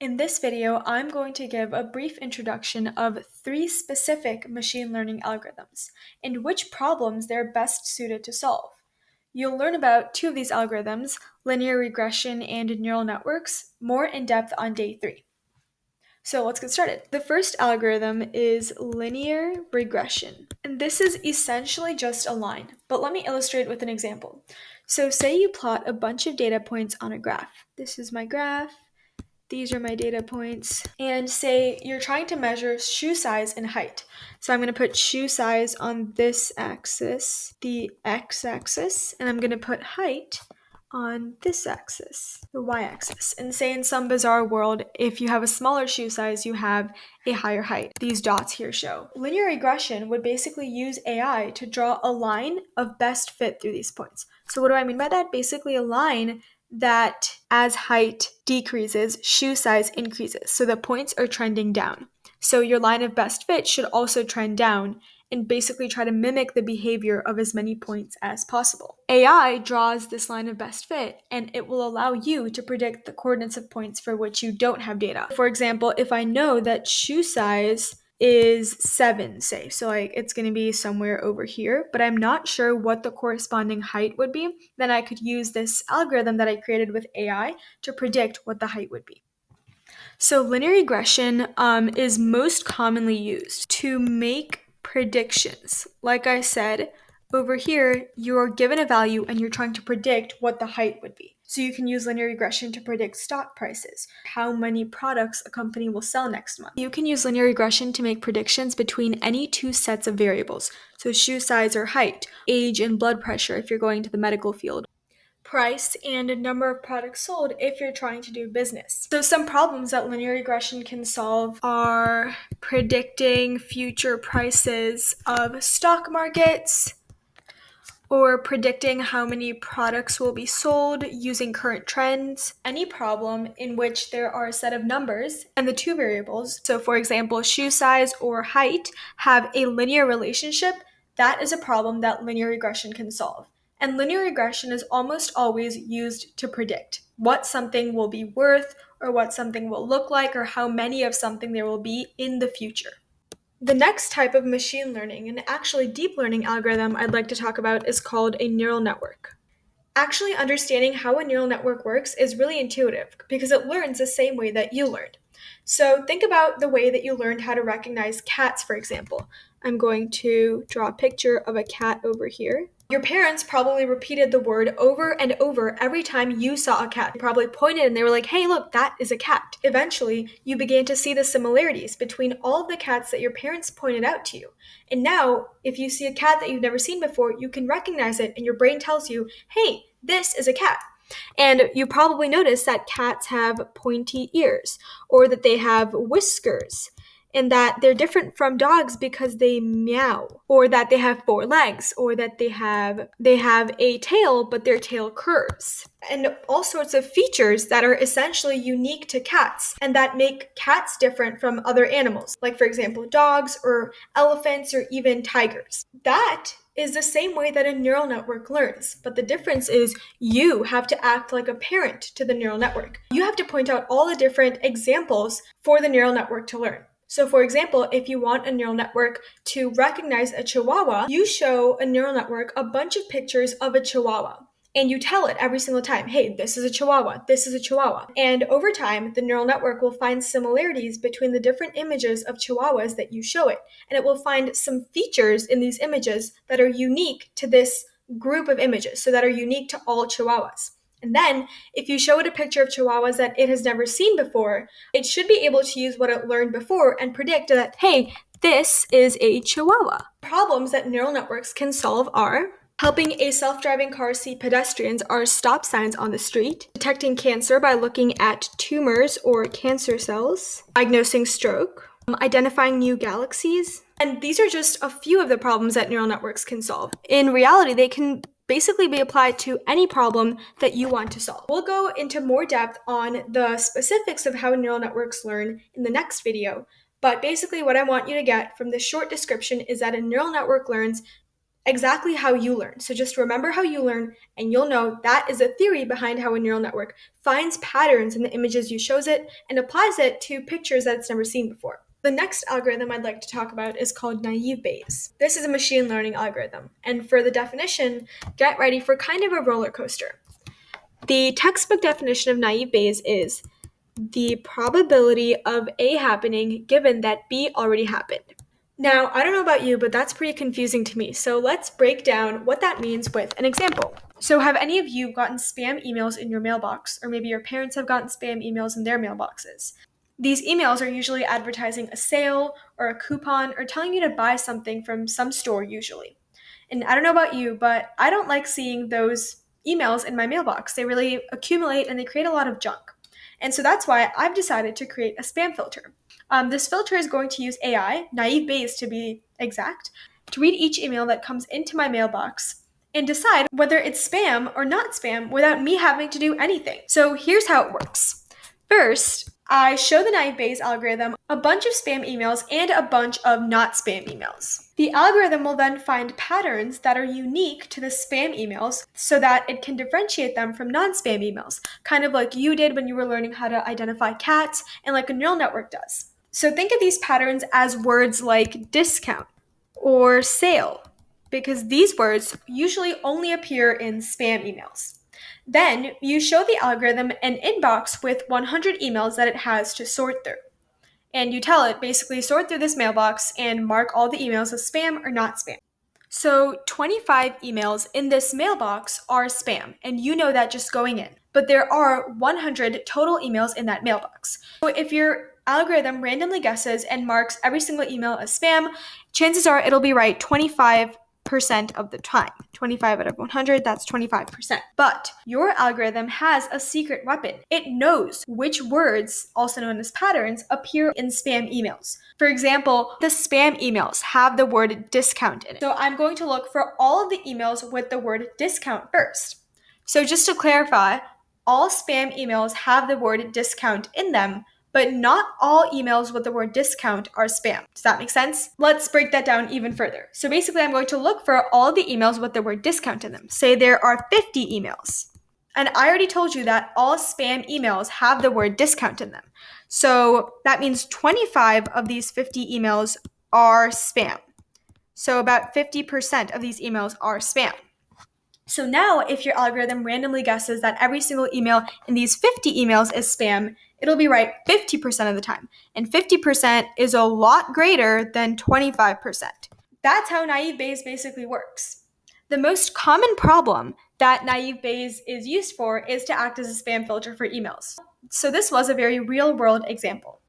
In this video, I'm going to give a brief introduction of three specific machine learning algorithms and which problems they're best suited to solve. You'll learn about two of these algorithms, linear regression and neural networks, more in depth on day 3. So let's get started. The first algorithm is linear regression. And this is essentially just a line, but let me illustrate with an example. So say you plot a bunch of data points on a graph. This is my graph. These are my data points. And say you're trying to measure shoe size and height. So I'm going to put shoe size on this axis, the x-axis, and I'm going to put height on this axis, the y-axis. And say in some bizarre world, if you have a smaller shoe size, you have a higher height. These dots here show. Linear regression would basically use AI to draw a line of best fit through these points. So what do I mean by that? Basically a line that as height decreases, shoe size increases. So the points are trending down. So your line of best fit should also trend down and basically try to mimic the behavior of as many points as possible. AI draws this line of best fit and it will allow you to predict the coordinates of points for which you don't have data. For example, if I know that shoe size is 7, say, so like it's going to be somewhere over here, but I'm not sure what the corresponding height would be, then I could use this algorithm that I created with AI to predict what the height would be. So linear regression is most commonly used to make predictions. Like I said, over here, you're given a value and you're trying to predict what the height would be. So you can use linear regression to predict stock prices, how many products a company will sell next month. You can use linear regression to make predictions between any two sets of variables, so shoe size or height, age and blood pressure if you're going to the medical field, price and number of products sold if you're trying to do business. So some problems that linear regression can solve are predicting future prices of stock markets, or predicting how many products will be sold using current trends. Any problem in which there are a set of numbers and the two variables, so for example, shoe size or height, have a linear relationship, that is a problem that linear regression can solve. And linear regression is almost always used to predict what something will be worth or what something will look like or how many of something there will be in the future. The next type of machine learning, and actually deep learning algorithm I'd like to talk about is called a neural network. Actually understanding how a neural network works is really intuitive because it learns the same way that you learned. So think about the way that you learned how to recognize cats, for example. I'm going to draw a picture of a cat over here. Your parents probably repeated the word over and over every time you saw a cat. They probably pointed and they were like, hey, look, that is a cat. Eventually, you began to see the similarities between all of the cats that your parents pointed out to you. And now, if you see a cat that you've never seen before, you can recognize it and your brain tells you, hey, this is a cat. And you probably notice that cats have pointy ears or that they have whiskers and that they're different from dogs because they meow, or that they have 4 legs, or that they have a tail but their tail curves, and all sorts of features that are essentially unique to cats and that make cats different from other animals, like for example dogs or elephants or even tigers. That is the same way that a neural network learns, but the difference is you have to act like a parent to the neural network. You have to point out all the different examples for the neural network to learn. So for example, if you want a neural network to recognize a chihuahua, you show a neural network a bunch of pictures of a chihuahua. And you tell it every single time, hey, this is a chihuahua, this is a chihuahua. And over time, the neural network will find similarities between the different images of chihuahuas that you show it. And it will find some features in these images that are unique to this group of images, so that are unique to all chihuahuas. And then, if you show it a picture of chihuahuas that it has never seen before, it should be able to use what it learned before and predict that, hey, this is a chihuahua. Problems that neural networks can solve are helping a self-driving car see pedestrians or stop signs on the street, detecting cancer by looking at tumors or cancer cells, diagnosing stroke, identifying new galaxies. And these are just a few of the problems that neural networks can solve. In reality, they can basically be applied to any problem that you want to solve. We'll go into more depth on the specifics of how neural networks learn in the next video, but basically what I want you to get from this short description is that a neural network learns exactly how you learn. So just remember how you learn, and you'll know that is a theory behind how a neural network finds patterns in the images you shows it and applies it to pictures that it's never seen before. The next algorithm I'd like to talk about is called naive Bayes. This is a machine learning algorithm, and for the definition, get ready for kind of a roller coaster. The textbook definition of naive Bayes is the probability of A happening given that B already happened. Now, I don't know about you, but that's pretty confusing to me. So let's break down what that means with an example. So have any of you gotten spam emails in your mailbox? Or maybe your parents have gotten spam emails in their mailboxes. These emails are usually advertising a sale or a coupon or telling you to buy something from some store usually. And I don't know about you, but I don't like seeing those emails in my mailbox. They really accumulate and they create a lot of junk. And so that's why I've decided to create a spam filter. This filter is going to use AI, naive Bayes to be exact, to read each email that comes into my mailbox and decide whether it's spam or not spam without me having to do anything. So here's how it works. First, I show the naive Bayes algorithm a bunch of spam emails and a bunch of not spam emails. The algorithm will then find patterns that are unique to the spam emails so that it can differentiate them from non-spam emails, kind of like you did when you were learning how to identify cats and like a neural network does. So think of these patterns as words like discount or sale, because these words usually only appear in spam emails. Then you show the algorithm an inbox with 100 emails that it has to sort through. And you tell it basically sort through this mailbox and mark all the emails as spam or not spam. So 25 emails in this mailbox are spam, and you know that just going in. But there are 100 total emails in that mailbox. So if your algorithm randomly guesses and marks every single email as spam, chances are it'll be right 25% of the time. 25 out of 100, that's 25%. But your algorithm has a secret weapon. It knows which words, also known as patterns, appear in spam emails. For example, the spam emails have the word discount in it. So I'm going to look for all of the emails with the word discount first. So just to clarify, all spam emails have the word discount in them, but not all emails with the word discount are spam. Does that make sense? Let's break that down even further. So basically, I'm going to look for all the emails with the word discount in them. Say there are 50 emails. And I already told you that all spam emails have the word discount in them. So that means 25 of these 50 emails are spam. So about 50% of these emails are spam. So now if your algorithm randomly guesses that every single email in these 50 emails is spam, it'll be right 50% of the time. And 50% is a lot greater than 25%. That's how naive Bayes basically works. The most common problem that naive Bayes is used for is to act as a spam filter for emails. So this was a very real-world example.